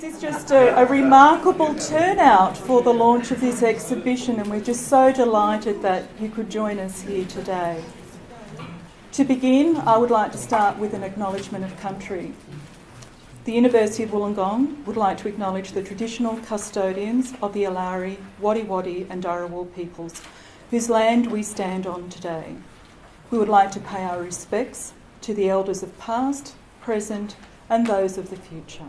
is just a remarkable turnout for the launch of this exhibition, and we're just so delighted that you could join us here today. To begin, I would like to start with an acknowledgement of country. The University of Wollongong would like to acknowledge the traditional custodians of the Alari, Wadi Wadi and Dharawal peoples, whose land we stand on today. We would like to pay our respects to the elders of past, present and those of the future.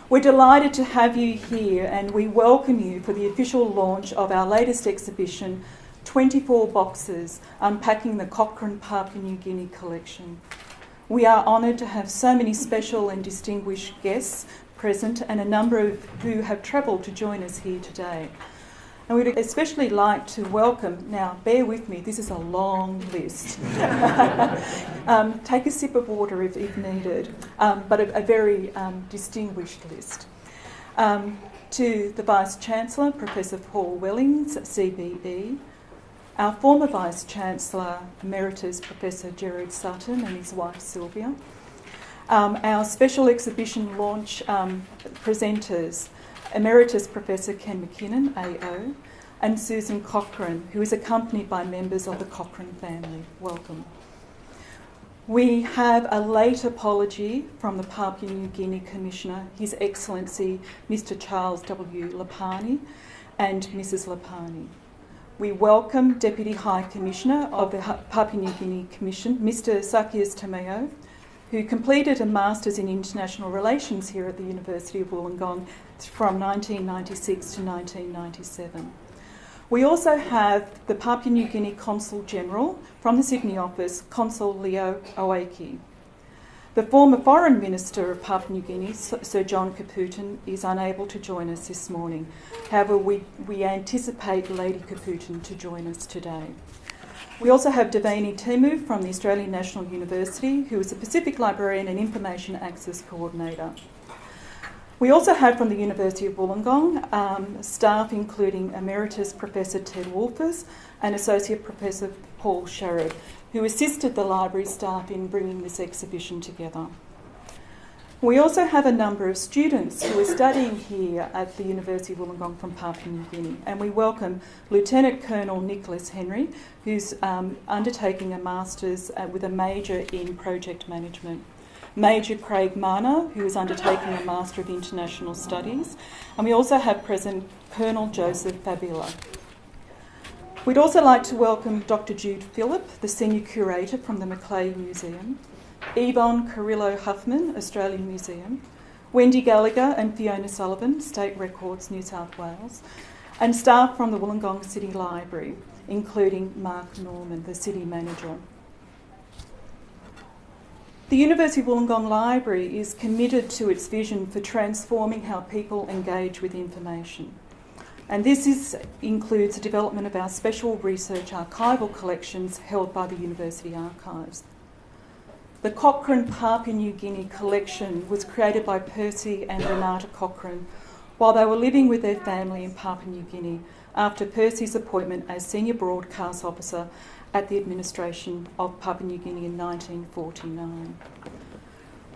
We're delighted to have you here, and we welcome you for the official launch of our latest exhibition, 24 Boxes, Unpacking the Cochrane Papua New Guinea Collection. We are honoured to have so many special and distinguished guests present, and a number of who have travelled to join us here today. And we'd especially like to welcome, now bear with me, this is a long list. Take a sip of water if needed, but a very distinguished list. To the Vice-Chancellor, Professor Paul Wellings, CBE, our former Vice-Chancellor, Emeritus Professor Gerard Sutton and his wife Sylvia, our special exhibition launch presenters, Emeritus Professor Ken Mckinnon, AO, and Susan Cochrane, who is accompanied by members of the Cochran family. Welcome. We have a late apology from the Papua New Guinea Commissioner, His Excellency Mr. Charles W. Lapani and Mrs. Lapani. We welcome Deputy High Commissioner of the Papua New Guinea Commission, Mr. Sakias Tameo, who completed a Masters in International Relations here at the University of Wollongong from 1996 to 1997. We also have the Papua New Guinea Consul General from the Sydney office, Consul Leo Oaki. The former Foreign Minister of Papua New Guinea, Sir John Caputin, is unable to join us this morning. However, we anticipate Lady Caputin to join us today. We also have Devani Timu from the Australian National University, who is a Pacific Librarian and Information Access Coordinator. We also have from the University of Wollongong staff including Emeritus Professor Ted Wolfers and Associate Professor Paul Sharrod, who assisted the library staff in bringing this exhibition together. We also have a number of students who are studying here at the University of Wollongong from Papua New Guinea, and we welcome Lieutenant Colonel Nicholas Henry, who's undertaking a Masters with a major in Project Management, Major Craig Mana, who is undertaking a Master of International Studies, and we also have present Colonel Joseph Fabula. We'd also like to welcome Dr. Jude Phillip, the Senior Curator from the Macleay Museum, Yvonne Carrillo-Huffman, Australian Museum, Wendy Gallagher and Fiona Sullivan, State Records, New South Wales, and staff from the Wollongong City Library, including Mark Norman, the City Manager. The University of Wollongong Library is committed to its vision for transforming how people engage with information. And this includes the development of our special research archival collections held by the University Archives. The Cochrane Papua New Guinea collection was created by Percy and Renata Cochrane while they were living with their family in Papua New Guinea after Percy's appointment as Senior Broadcast Officer at the administration of Papua New Guinea in 1949.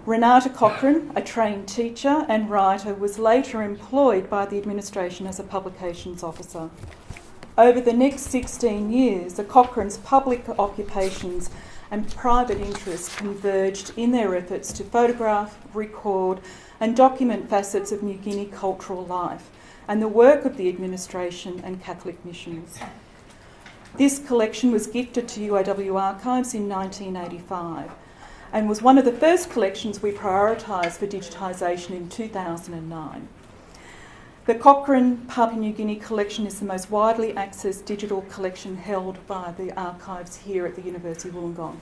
Renata Cochrane, a trained teacher and writer, was later employed by the administration as a publications officer. Over the next 16 years, the Cochrane's public occupations and private interests converged in their efforts to photograph, record and document facets of New Guinea cultural life and the work of the administration and Catholic missions. This collection was gifted to UOW Archives in 1985 and was one of the first collections we prioritised for digitisation in 2009. The Cochrane Papua New Guinea collection is the most widely accessed digital collection held by the archives here at the University of Wollongong.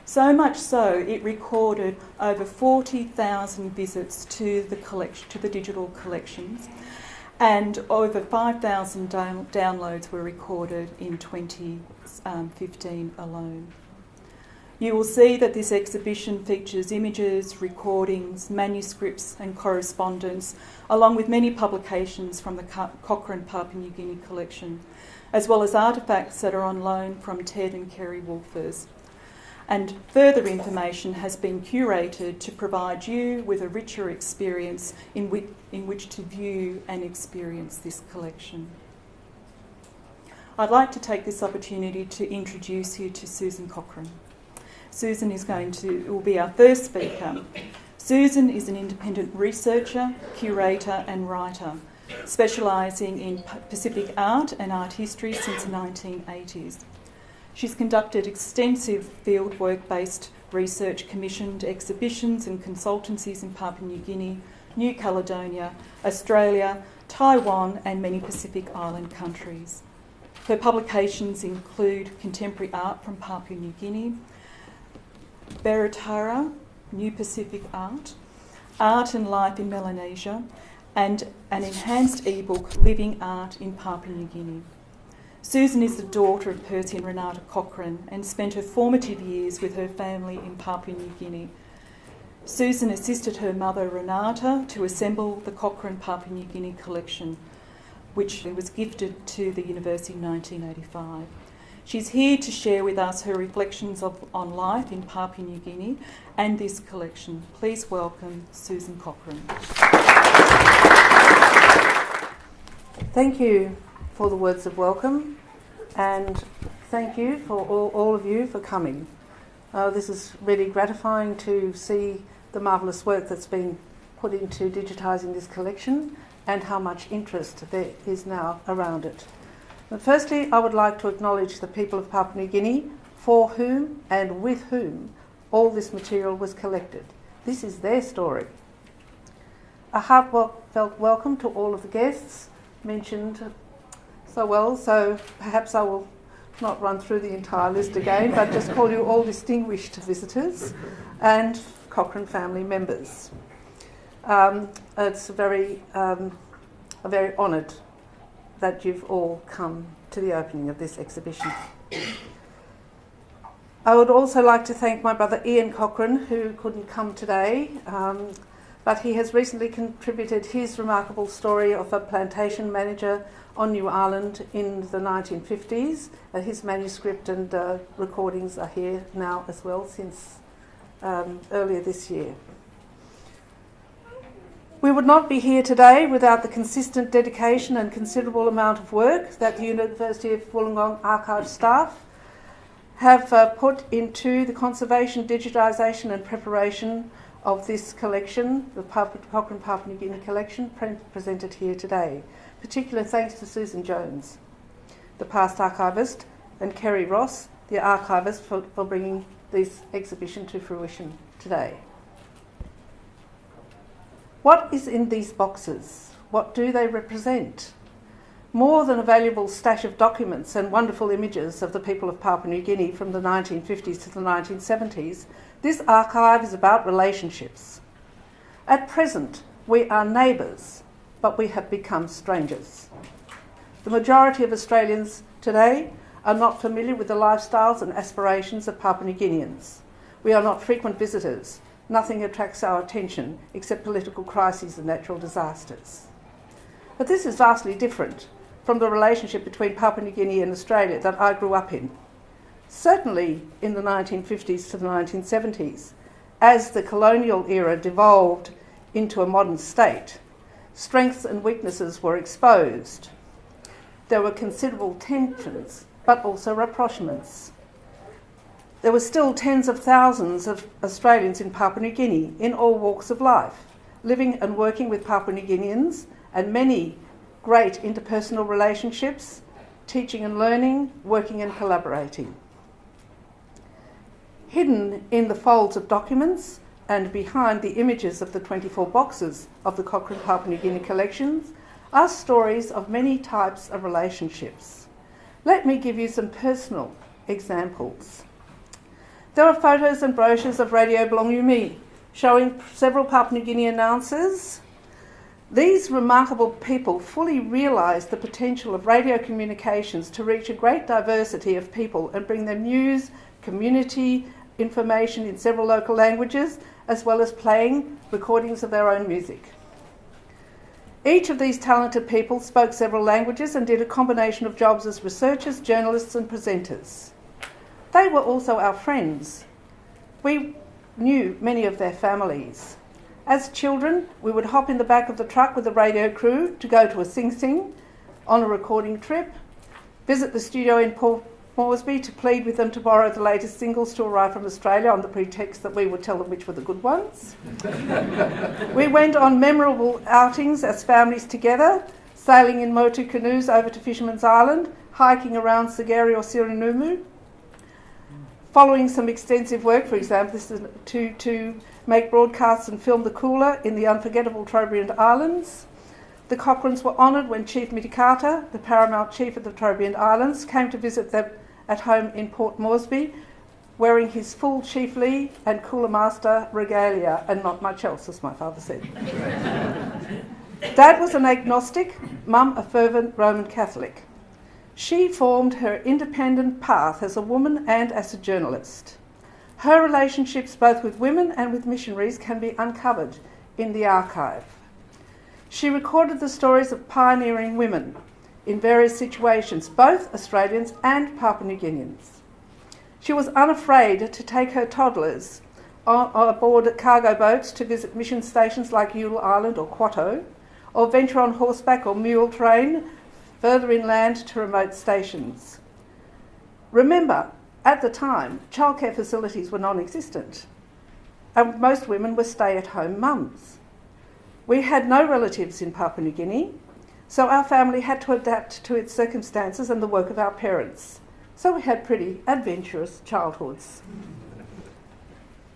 So much so, it recorded over 40,000 visits to the collection, to the digital collections, and over 5,000 downloads were recorded in 2015 alone. You will see that this exhibition features images, recordings, manuscripts and correspondence, along with many publications from the Cochrane Papua New Guinea collection, as well as artefacts that are on loan from Ted and Kerry Wolfers. and further information has been curated to provide you with a richer experience in which to view and experience this collection. I'd like to take this opportunity to introduce you to Susan Cochrane. Susan will be our first speaker. Susan is an independent researcher, curator and writer, specialising in Pacific art and art history since the 1980s. She's conducted extensive fieldwork-based research, commissioned exhibitions and consultancies in Papua New Guinea, New Caledonia, Australia, Taiwan and many Pacific Island countries. Her publications include Contemporary Art from Papua New Guinea, Beretara, New Pacific Art, Art and Life in Melanesia, and an enhanced ebook, Living Art in Papua New Guinea. Susan is the daughter of Percy and Renata Cochrane and spent her formative years with her family in Papua New Guinea. Susan assisted her mother Renata to assemble the Cochrane Papua New Guinea collection, which was gifted to the University in 1985. She's here to share with us her reflections on life in Papua New Guinea and this collection. Please welcome Susan Cochrane. Thank you for the words of welcome, and thank you for all of you for coming. This is really gratifying to see the marvellous work that's been put into digitising this collection and how much interest there is now around it. But firstly, I would like to acknowledge the people of Papua New Guinea, for whom and with whom all this material was collected. This is their story. A heartfelt welcome to all of the guests mentioned so well, so perhaps I will not run through the entire list again, but just call you all distinguished visitors and Cochrane family members. It's very honoured that you've all come to the opening of this exhibition. I would also like to thank my brother Ian Cochrane, who couldn't come today, but he has recently contributed his remarkable story of a plantation manager on New Ireland in the 1950s. His manuscript and recordings are here now as well since earlier this year. We would not be here today without the consistent dedication and considerable amount of work that the University of Wollongong archive staff have put into the conservation, digitisation and preparation of this collection, the Cochrane Papua New Guinea collection, presented here today. Particular thanks to Susan Jones, the past archivist, and Kerry Ross, the archivist, for bringing this exhibition to fruition today. What is in these boxes? What do they represent? More than a valuable stash of documents and wonderful images of the people of Papua New Guinea from the 1950s to the 1970s, this archive is about relationships. At present, we are neighbours, but we have become strangers. The majority of Australians today are not familiar with the lifestyles and aspirations of Papua New Guineans. We are not frequent visitors. Nothing attracts our attention except political crises and natural disasters. But this is vastly different from the relationship between Papua New Guinea and Australia that I grew up in. Certainly in the 1950s to the 1970s, as the colonial era devolved into a modern state, strengths and weaknesses were exposed. There were considerable tensions, but also rapprochements. There were still tens of thousands of Australians in Papua New Guinea in all walks of life, living and working with Papua New Guineans, and many great interpersonal relationships, teaching and learning, working and collaborating. Hidden in the folds of documents and behind the images of the 24 boxes of the Cochrane Papua New Guinea collections are stories of many types of relationships. Let me give you some personal examples. There are photos and brochures of Radio Belong You Me, showing several Papua New Guinea announcers. These remarkable people fully realised the potential of radio communications to reach a great diversity of people and bring them news, community, information in several local languages, as well as playing recordings of their own music. Each of these talented people spoke several languages and did a combination of jobs as researchers, journalists and presenters. They were also our friends, We knew many of their families. As children, we would hop in the back of the truck with the radio crew to go to a Sing Sing on a recording trip, visit the studio in Port Moresby to plead with them to borrow the latest singles to arrive from Australia on the pretext that we would tell them which were the good ones. We went on memorable outings as families together, sailing in motu canoes over to Fisherman's Island, hiking around Sagari or Sirinumu, following some extensive work, for example, this is to make broadcasts and film the cooler in the unforgettable Trobriand Islands. The Cochrans were honoured when Chief Mitikata, the paramount chief of the Trobriand Islands, came to visit them at home in Port Moresby, wearing his full chiefly and cooler master regalia, and not much else, as my father said. Dad was an agnostic, Mum a fervent Roman Catholic. She formed her independent path as a woman and as a journalist. Her relationships both with women and with missionaries can be uncovered in the archive. She recorded the stories of pioneering women in various situations, both Australians and Papua New Guineans. She was unafraid to take her toddlers aboard cargo boats to visit mission stations like Yule Island or Quato, or venture on horseback or mule train further inland to remote stations. Remember, at the time, childcare facilities were non-existent, and most women were stay-at-home mums. We had no relatives in Papua New Guinea, so our family had to adapt to its circumstances and the work of our parents. So we had pretty adventurous childhoods.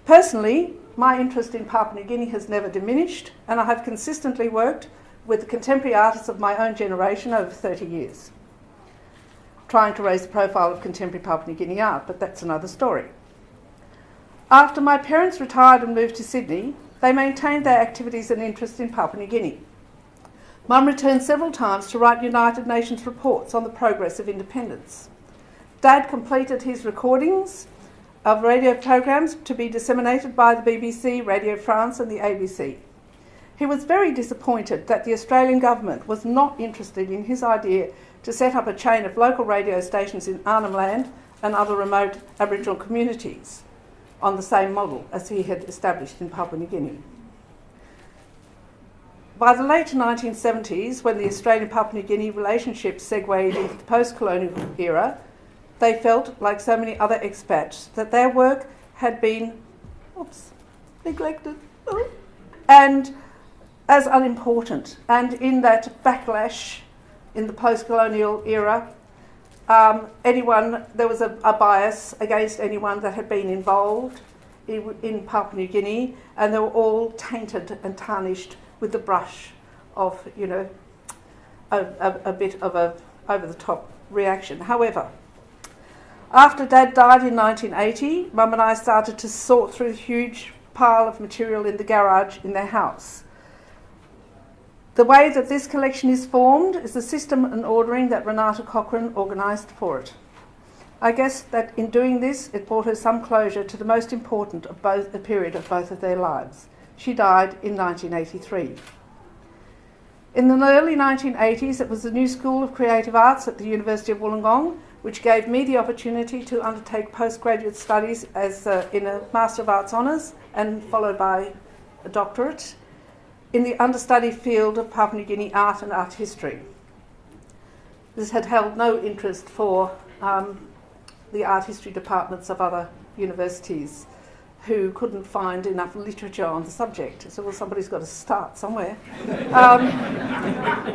Personally, my interest in Papua New Guinea has never diminished, and I have consistently worked with the contemporary artists of my own generation over 30 years, trying to raise the profile of contemporary Papua New Guinea art, but that's another story. After my parents retired and moved to Sydney, they maintained their activities and interest in Papua New Guinea. Mum returned several times to write United Nations reports on the progress of independence. Dad completed his recordings of radio programs to be disseminated by the BBC, Radio France and the ABC. He was very disappointed that the Australian government was not interested in his idea to set up a chain of local radio stations in Arnhem Land and other remote Aboriginal communities on the same model as he had established in Papua New Guinea. By the late 1970s, when the Australian-Papua New Guinea relationship segued into the post-colonial era, they felt, like so many other expats, that their work had been neglected and as unimportant. And in that backlash in the post-colonial era, there was a bias against anyone that had been involved in Papua New Guinea, and they were all tainted and tarnished with the brush of, a bit of a over-the-top reaction. However, after Dad died in 1980, Mum and I started to sort through a huge pile of material in the garage in their house. The way that this collection is formed is the system and ordering that Renata Cochrane organised for it. I guess that in doing this, it brought her some closure to the most important of both, a period of both of their lives. She died in 1983. In the early 1980s, it was the new School of Creative Arts at the University of Wollongong, which gave me the opportunity to undertake postgraduate studies as in a Master of Arts Honours and followed by a doctorate in the understudy field of Papua New Guinea art and art history. This had held no interest for the art history departments of other universities who couldn't find enough literature on the subject. So, well, somebody's got to start somewhere.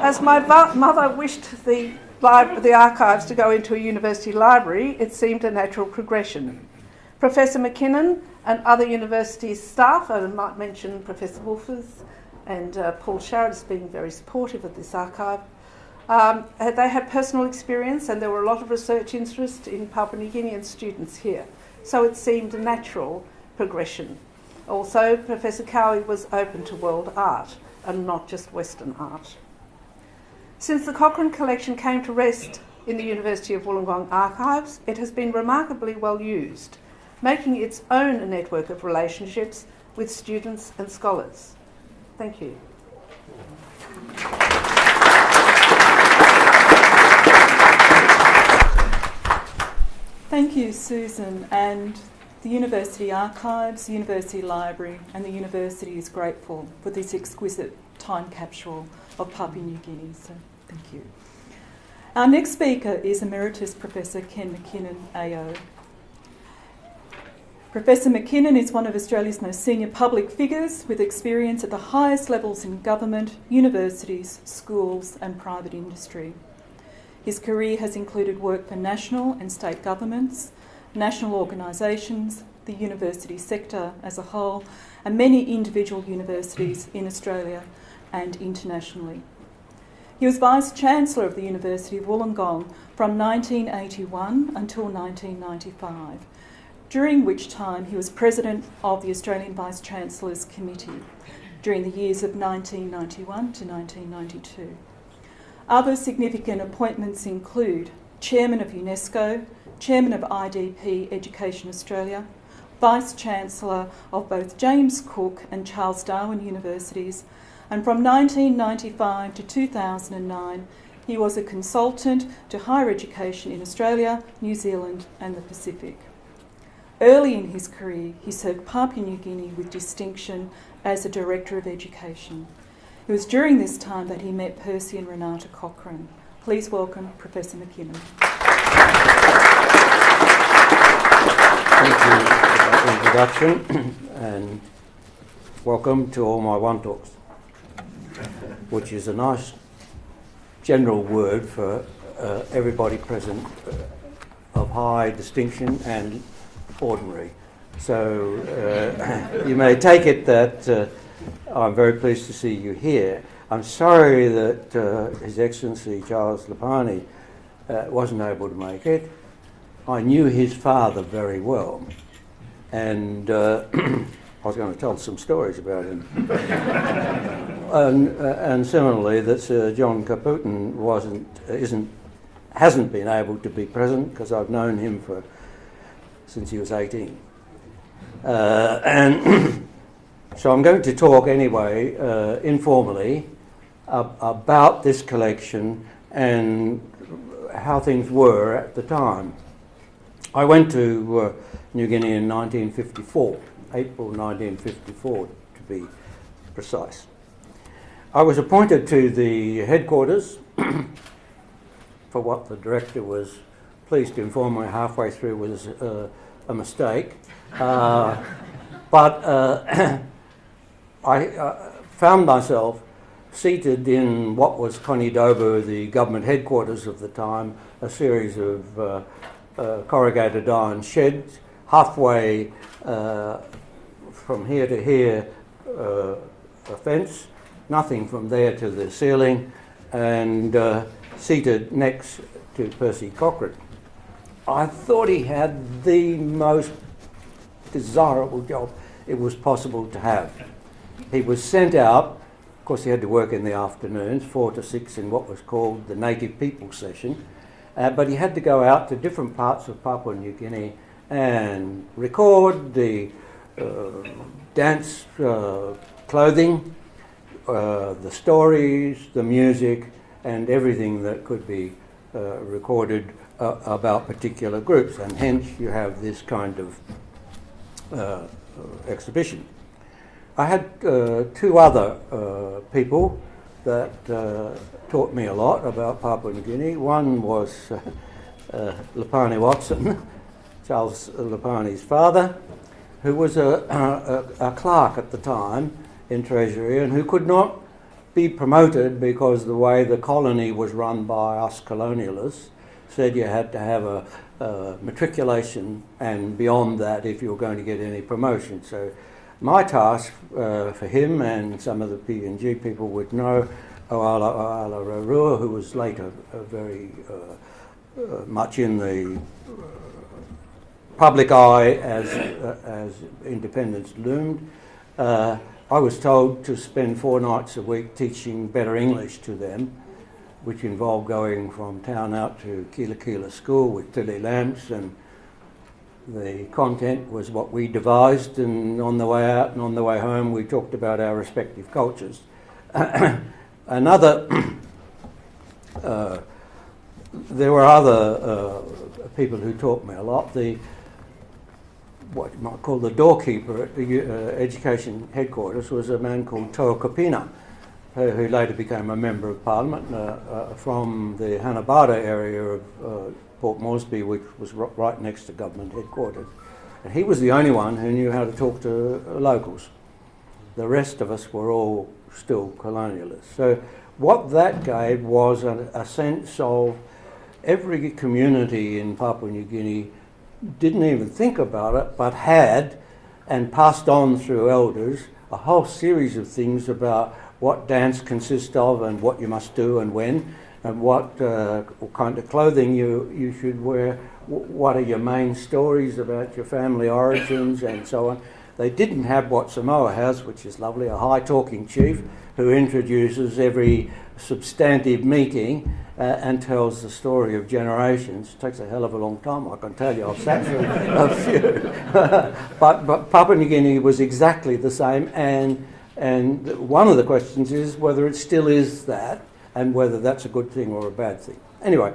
As my mother wished the archives to go into a university library, it seemed a natural progression. Professor Mckinnon and other university staff, I might mention Professor Wolfers and Paul Sharrett as being very supportive of this archive, they had personal experience, and there were a lot of research interest in Papua New Guinean students here. So it seemed a natural progression. Also, Professor Cowie was open to world art and not just Western art. Since the Cochrane Collection came to rest in the University of Wollongong archives, it has been remarkably well used, making its own network of relationships with students and scholars. Thank you. Thank you, Susan. And the University Archives, the University Library and the University is grateful for this exquisite time capsule of Papua New Guinea. So thank you. Our next speaker is Emeritus Professor Ken Mckinnon, AO. Professor Mckinnon is one of Australia's most senior public figures with experience at the highest levels in government, universities, schools and private industry. His career has included work for national and state governments, national organisations, the university sector as a whole, and many individual universities in Australia and internationally. He was Vice-Chancellor of the University of Wollongong from 1981 until 1995, during which time he was President of the Australian Vice-Chancellors Committee during the years of 1991 to 1992. Other significant appointments include Chairman of UNESCO, Chairman of IDP Education Australia, Vice-Chancellor of both James Cook and Charles Darwin Universities, and from 1995 to 2009 he was a consultant to higher education in Australia, New Zealand and the Pacific. Early in his career he served Papua New Guinea with distinction as a Director of Education. It was during this time that he met Percy and Renata Cochrane. Please welcome Professor Mckinnon. Thank you for that introduction and welcome to all my one talks, which is a nice general word for everybody present of high distinction and ordinary. So you may take it that I'm very pleased to see you here. I'm sorry that His Excellency Charles Lapani wasn't able to make it. I knew his father very well, and I was going to tell some stories about him. and similarly, that Sir John Caputin hasn't been able to be present because I've known him since he was 18. And so I'm going to talk anyway, informally, about this collection and how things were at the time. I went to New Guinea in 1954, April 1954 to be precise. I was appointed to the headquarters for what the director was pleased to inform me halfway through was a mistake. But I found myself seated in what was Konidobo, the government headquarters of the time, a series of corrugated iron sheds, halfway from here to here a fence, nothing from there to the ceiling, and seated next to Percy Cochran. I thought he had the most desirable job it was possible to have. He was sent out, of course he had to work in the afternoons, 4 to 6 in what was called the Native People session, but he had to go out to different parts of Papua New Guinea and record the dance clothing, the stories, the music, and everything that could be recorded about particular groups, and hence you have this kind of exhibition. I had two other people that taught me a lot about Papua New Guinea. One was Lapani Watson, Charles Lapani's father, who was a clerk at the time in Treasury and who could not be promoted because the way the colony was run by us colonialists said you had to have a matriculation and beyond that if you were going to get any promotion. So my task for him and some of the P&G people would know, Oala Rarua, who was later very much in the public eye as independence loomed. I was told to spend 4 nights a week teaching better English to them, which involved going from town out to Kila Kila School with tili lamps, and the content was what we devised, and on the way out and on the way home we talked about our respective cultures. There were other people who taught me a lot. what you might call the doorkeeper at the education headquarters was a man called Toa who later became a member of Parliament from the Hanabata area of Port Moresby, which was right next to government headquarters. And he was the only one who knew how to talk to locals. The rest of us were all still colonialists. So what that gave was a sense of every community in Papua New Guinea didn't even think about it, but had, and passed on through elders, a whole series of things about what dance consists of and what you must do and when, and what kind of clothing you should wear, what are your main stories about your family origins and so on. They didn't have what Samoa has, which is lovely, a high-talking chief who introduces every substantive meeting and tells the story of generations. It takes a hell of a long time, I can tell you. I've sat through a few. but Papua New Guinea was exactly the same, and one of the questions is whether it still is that, and whether that's a good thing or a bad thing. Anyway,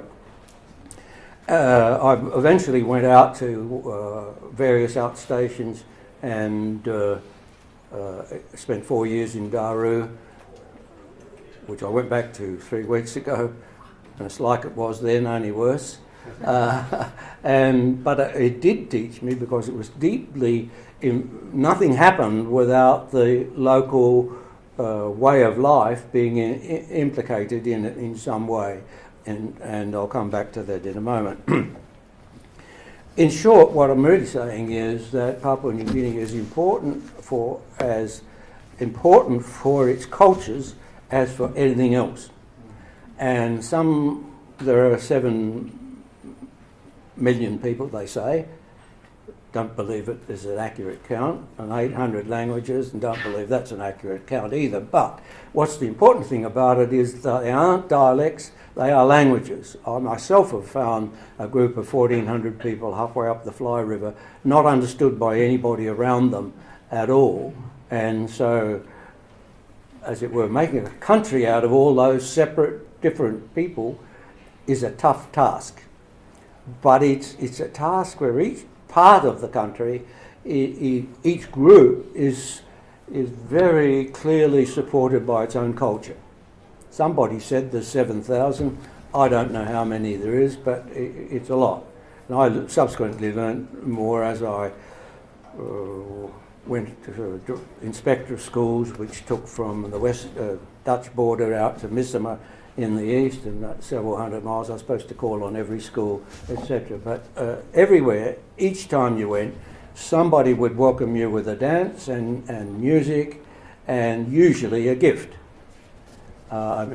I eventually went out to various outstations and spent 4 years in Daru, which I went back to 3 weeks ago, and it's like it was then, only worse. But it did teach me, because it was deeply, nothing happened without the local way of life being implicated in it in some way, and I'll come back to that in a moment. In short, what I'm really saying is that Papua New Guinea is important for its cultures as for anything else. And there are 7 million people, they say. Don't believe it is an accurate count, and 800 languages, and don't believe that's an accurate count either. But what's the important thing about it is that they aren't dialects, they are languages. I myself have found a group of 1,400 people halfway up the Fly River not understood by anybody around them at all. And so, as it were, making a country out of all those separate, different people is a tough task. But it's a task where each part of the country, each group is very clearly supported by its own culture. Somebody said there's 7,000. I don't know how many there is, but it's a lot. And I subsequently learned more as I went to inspector schools, which took from the west Dutch border out to Misima in the east, and several hundred miles. I was supposed to call on every school, etc. But everywhere, each time you went, somebody would welcome you with a dance and music, and usually a gift. I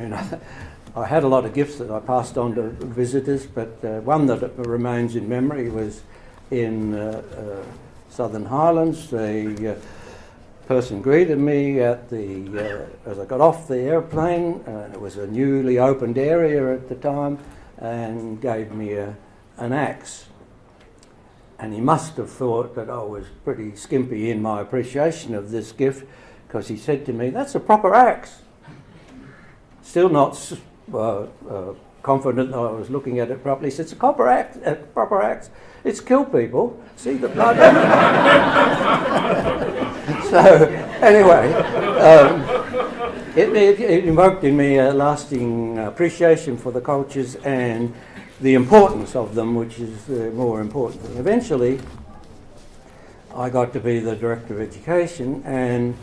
had a lot of gifts that I passed on to visitors, but one that remains in memory was in Southern Highlands. The person greeted me at as I got off the airplane. It was a newly opened area at the time, and gave me an axe. And he must have thought that I was pretty skimpy in my appreciation of this gift, because he said to me, "That's a proper axe." Still not confident that I was looking at it properly. He said, "It's a proper axe. It's killed people. See the blood." So anyway, it invoked in me a lasting appreciation for the cultures and the importance of them, which is the more important thing. Eventually, I got to be the Director of Education, and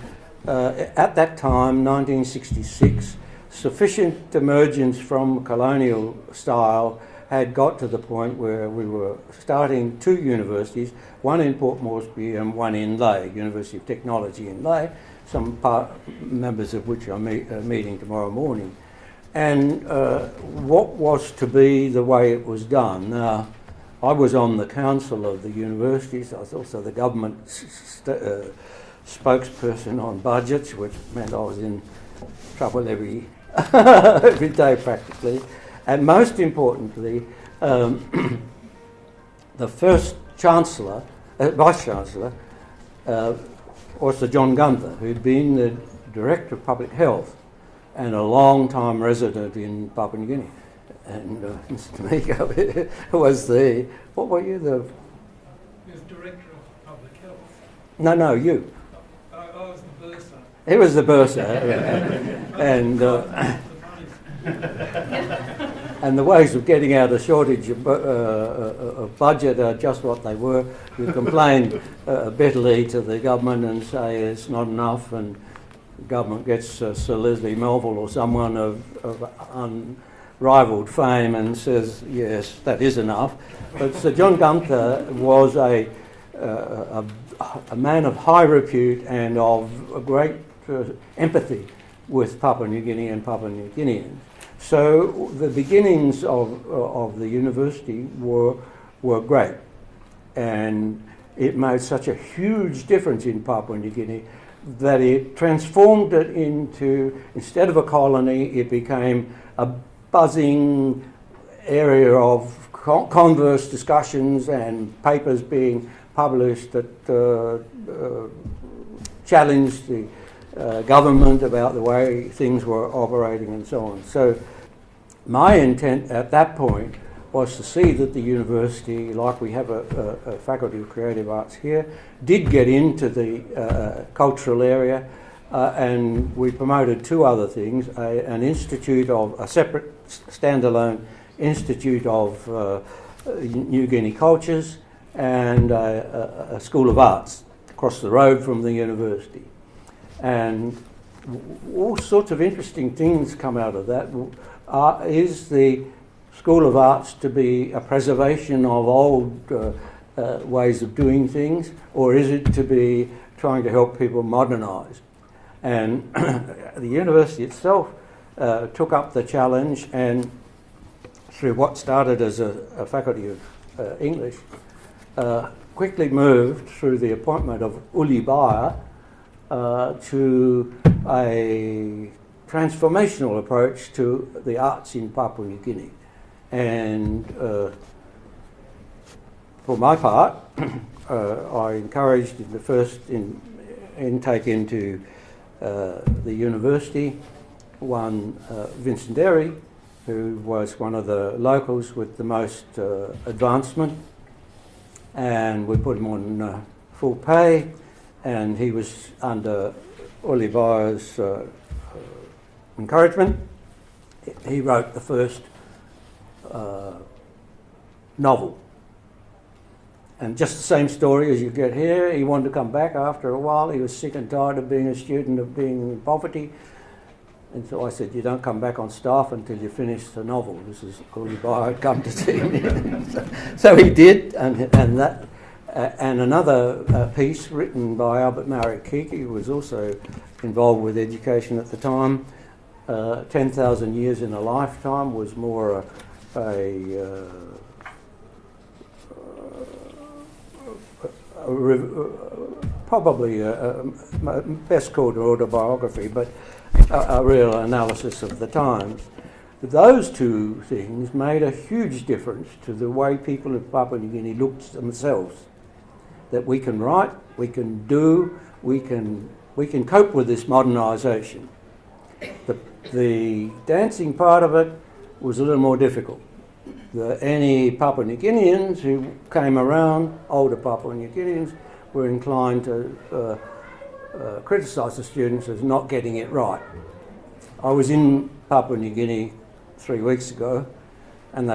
at that time, 1966, sufficient emergence from colonial style had got to the point where we were starting 2 universities, one in Port Moresby and one in Lae, University of Technology in Lae, some members of which are meeting tomorrow morning. And what was to be the way it was done. Now, I was on the council of the universities. I was also the government spokesperson on budgets, which meant I was in trouble every day practically. And most importantly, the first Chancellor, Vice Chancellor, was Sir John Gunther, who'd been the Director of Public Health and a long-time resident in Papua New Guinea. And Mr. Tamiko was what were you? He was Director of Public No, you. I was the bursar. He was the bursar, and and the ways of getting out a shortage of budget are just what they were. You complain bitterly to the government and say it's not enough, and the government gets Sir Leslie Melville or someone of unrivaled fame and says, yes, that is enough. But Sir John Gunther was a man of high repute and of a great empathy with Papua New Guinea and Papua New Guineans. So the beginnings of the university were great, and it made such a huge difference in Papua New Guinea that it transformed it into, instead of a colony, it became a buzzing area of converse discussions and papers being published that challenged the government about the way things were operating and so on. So my intent at that point was to see that the university, like we have a Faculty of Creative Arts here, did get into the cultural area, and we promoted two other things, a separate standalone Institute of New Guinea Cultures and a School of Arts across the road from the university. And all sorts of interesting things come out of that. Is the School of Arts to be a preservation of old ways of doing things, or is it to be trying to help people modernise? And the university itself took up the challenge, and through what started as a Faculty of English, quickly moved through the appointment of Uli Bayer to a transformational approach to the arts in Papua New Guinea. And for my part, I encouraged in the first intake into the university one Vincent Derry, who was one of the locals with the most advancement, and we put him on full pay, and he was under Uli Bayer's encouragement. He wrote the first novel. And just the same story as you get here. He wanted to come back after a while. He was sick and tired of being a student, of being in poverty. And so I said, you don't come back on staff until you finish the novel. This is Uli Bayer had come to see me. So he did, and another piece written by Albert Marikiki, who was also involved with education at the time, 10,000 Years in a Lifetime, was more probably best called an autobiography, but a real analysis of the times. Those two things made a huge difference to the way people of Papua New Guinea looked at themselves. That we can write, we can do, we can cope with this modernisation. The dancing part of it was a little more difficult. Any Papua New Guineans who came around, older Papua New Guineans, were inclined to criticise the students as not getting it right. I was in Papua New Guinea 3 weeks ago, and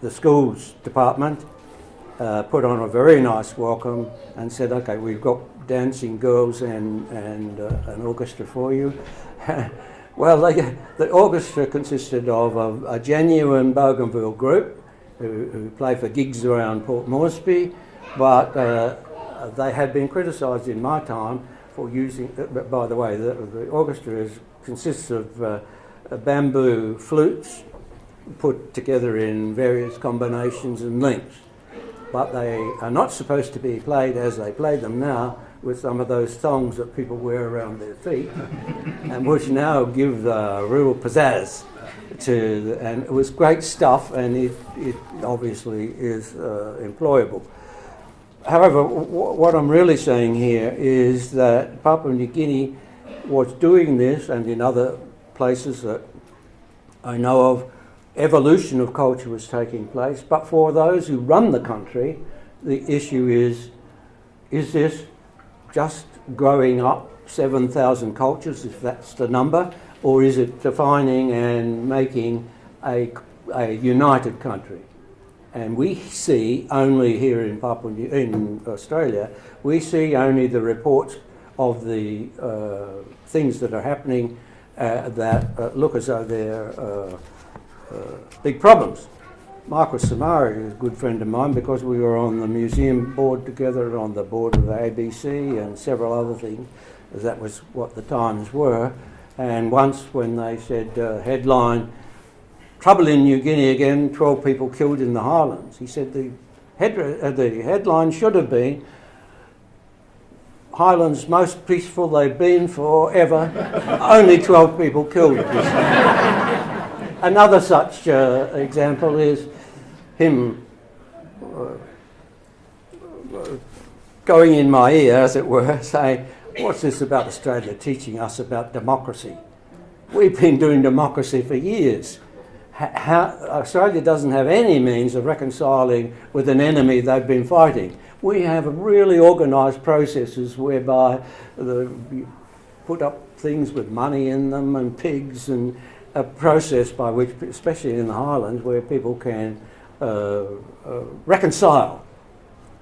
the schools department put on a very nice welcome and said, okay, we've got dancing girls and an orchestra for you. Well, the orchestra consisted of a genuine Bougainville group who play for gigs around Port Moresby, but they had been criticised in my time for using, by the way, the orchestra consists of bamboo flutes put together in various combinations and lengths, but they are not supposed to be played as they play them now, with some of those thongs that people wear around their feet, and which now give the real pizzazz to, and it was great stuff, and it obviously is employable. However, what I'm really saying here is that Papua New Guinea was doing this, and in other places that I know of, evolution of culture was taking place, but for those who run the country, the issue is this just growing up 7,000 cultures, if that's the number, or is it defining and making a united country? And we see only here in in Australia, we see only the reports of the things that are happening that look as though they're big problems. Marcus Samari is a good friend of mine because we were on the museum board together, on the board of the ABC and several other things, as that was what the times were. And once when they said headline, trouble in New Guinea again, 12 people killed in the highlands, he said the headline should have been, Highlands most peaceful they've been forever, only 12 people killed. Another such example is him going in my ear, as it were, saying, what's this about Australia teaching us about democracy? We've been doing democracy for years. Australia doesn't have any means of reconciling with an enemy they've been fighting. We have really organised processes whereby you put up things with money in them and pigs, and a process by which, especially in the Highlands, where people can reconcile.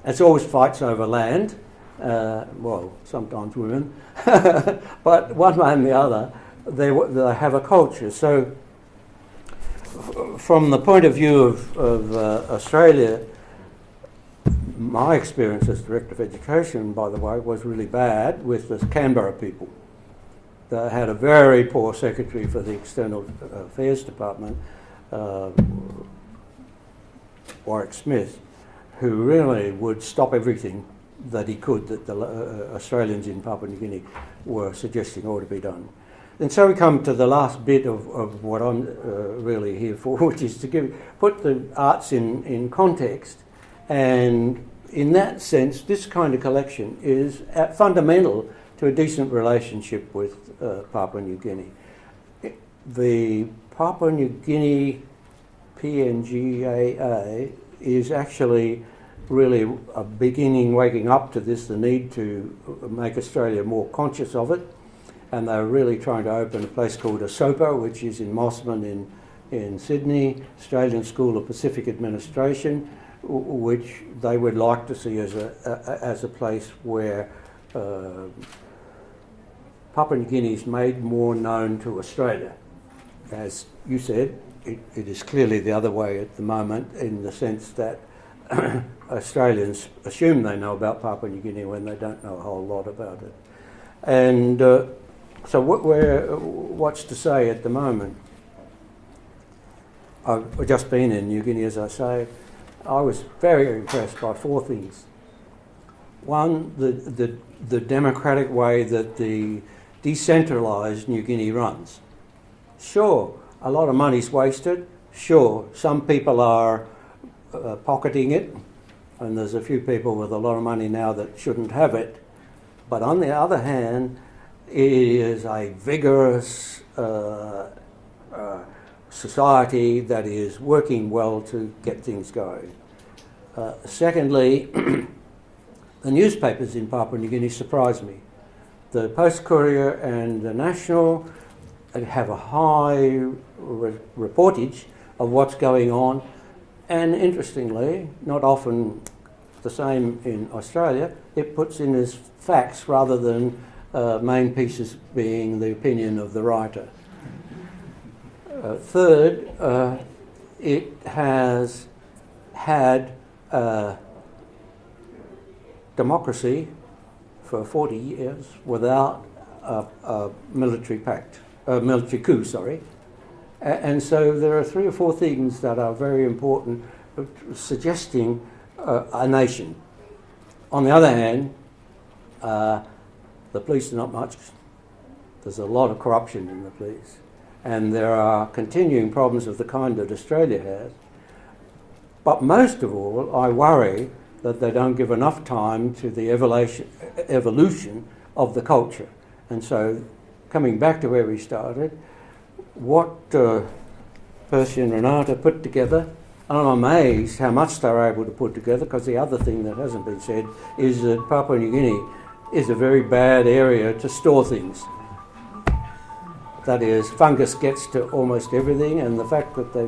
It's always fights over land, well, sometimes women, but one way and the other, they have a culture. So from the point of view of Australia, my experience as Director of Education, by the way, was really bad with the Canberra people. They had a very poor secretary for the External Affairs Department, Warwick Smith, who really would stop everything that he could that the Australians in Papua New Guinea were suggesting ought to be done. And so we come to the last bit of what I'm really here for, which is to put the arts in context. And in that sense, this kind of collection is fundamental to a decent relationship with Papua New Guinea. The Papua New Guinea PNGAA is actually really a beginning waking up to this, the need to make Australia more conscious of it. And they're really trying to open a place called ASOPA, which is in Mosman in Sydney, Australian School of Pacific Administration, which they would like to see as a place where Papua New Guinea is made more known to Australia. As you said, it is clearly the other way at the moment, in the sense that Australians assume they know about Papua New Guinea when they don't know a whole lot about it. And so what's to say at the moment? I've just been in New Guinea, as I say. I was very impressed by four things. One, the democratic way that the decentralised New Guinea runs. Sure, a lot of money's wasted. Sure, some people are pocketing it, and there's a few people with a lot of money now that shouldn't have it. But on the other hand, it is a vigorous society that is working well to get things going. Secondly, the newspapers in Papua New Guinea surprised me. The Post-Courier and the National have a high reportage of what's going on, and interestingly, not often the same in Australia, it puts in as facts rather than main pieces being the opinion of the writer. Third, it has had democracy for 40 years without a military coup, sorry. And so there are three or four things that are very important, suggesting a nation. On the other hand, the police are not much. There's a lot of corruption in the police. And there are continuing problems of the kind that Australia has. But most of all, I worry that they don't give enough time to the evolution of the culture. And so, coming back to where we started, what Percy and Renata put together. And I'm amazed how much they're able to put together, because the other thing that hasn't been said is that Papua New Guinea is a very bad area to store things. That is, fungus gets to almost everything, and the fact that they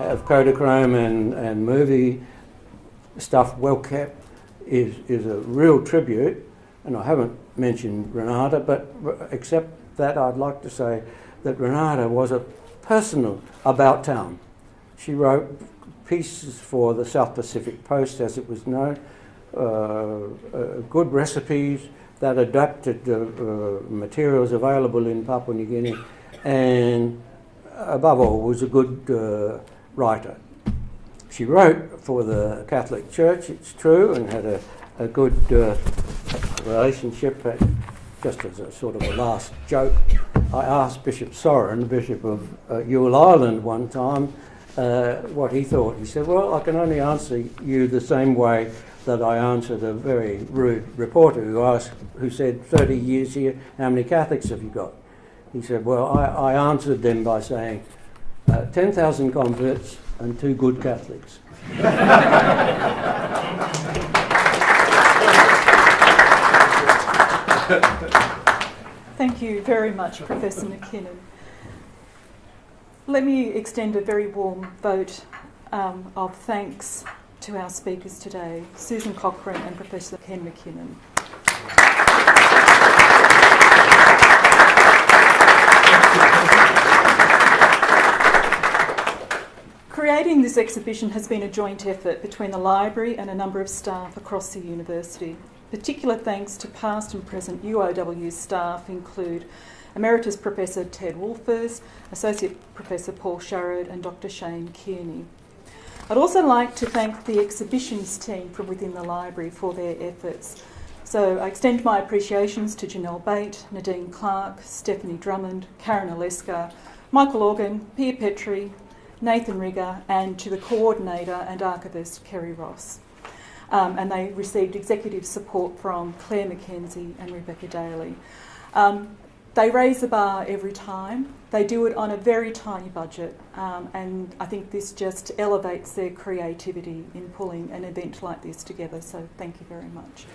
have Kodachrome and movie stuff well kept is a real tribute. And I haven't mentioned Renata, but except that I'd like to say that Renata was a personal about town. She wrote pieces for the South Pacific Post, as it was known, good recipes that adapted materials available in Papua New Guinea, and above all was a good writer. She wrote for the Catholic Church, it's true, and had a good relationship. Just as a sort of a last joke, I asked Bishop Soren, Bishop of Ewell Island, one time what he thought. He said, well, I can only answer you the same way that I answered a very rude reporter who said, 30 years here, how many Catholics have you got? He said, well, I answered them by saying 10,000 converts and 2 good Catholics. Thank you very much, Professor Mckinnon. Let me extend a very warm vote of thanks to our speakers today, Susan Cochrane and Professor Ken Mckinnon. Creating this exhibition has been a joint effort between the library and a number of staff across the university. Particular thanks to past and present UOW staff include Emeritus Professor Ted Wolfers, Associate Professor Paul Sharrod and Dr Shane Kearney. I'd also like to thank the exhibitions team from within the library for their efforts. So I extend my appreciations to Janelle Bate, Nadine Clark, Stephanie Drummond, Karen Oleska, Michael Organ, Pia Petrie, Nathan Rigger, and to the coordinator and archivist Kerry Ross. And they received executive support from Claire McKenzie and Rebecca Daly. They raise the bar every time. They do it on a very tiny budget, and I think this just elevates their creativity in pulling an event like this together, so thank you very much.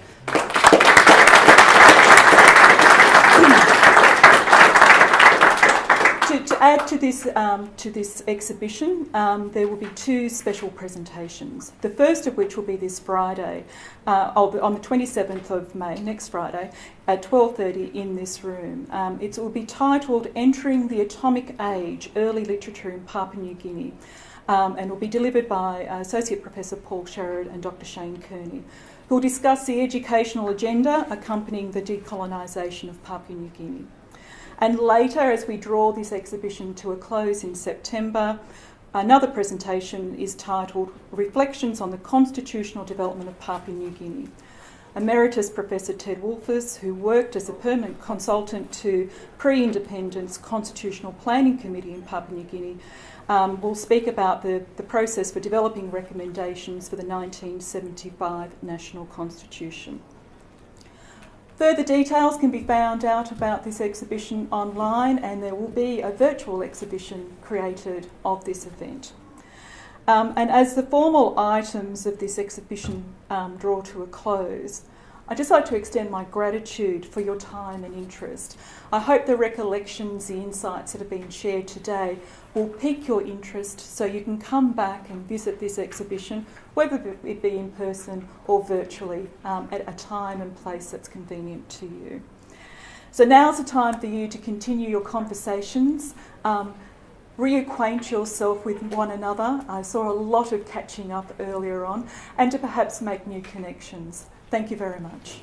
To add to this exhibition, there will be 2 special presentations. The first of which will be this Friday, on the 27th of May, next Friday, at 12:30 in this room. It will be titled "Entering the Atomic Age: Early Literature in Papua New Guinea," and will be delivered by Associate Professor Paul Sharrod and Dr Shane Kearney, who will discuss the educational agenda accompanying the decolonisation of Papua New Guinea. And later, as we draw this exhibition to a close in September, another presentation is titled "Reflections on the Constitutional Development of Papua New Guinea." Emeritus Professor Ted Wolfers, who worked as a permanent consultant to Pre-Independence Constitutional Planning Committee in Papua New Guinea, will speak about the process for developing recommendations for the 1975 National Constitution. Further details can be found out about this exhibition online, and there will be a virtual exhibition created of this event. And as the formal items of this exhibition draw to a close, I'd just like to extend my gratitude for your time and interest. I hope the recollections, the insights that have been shared today will pique your interest so you can come back and visit this exhibition, whether it be in person or virtually, at a time and place that's convenient to you. So now's the time for you to continue your conversations, reacquaint yourself with one another. I saw a lot of catching up earlier on, and to perhaps make new connections. Thank you very much.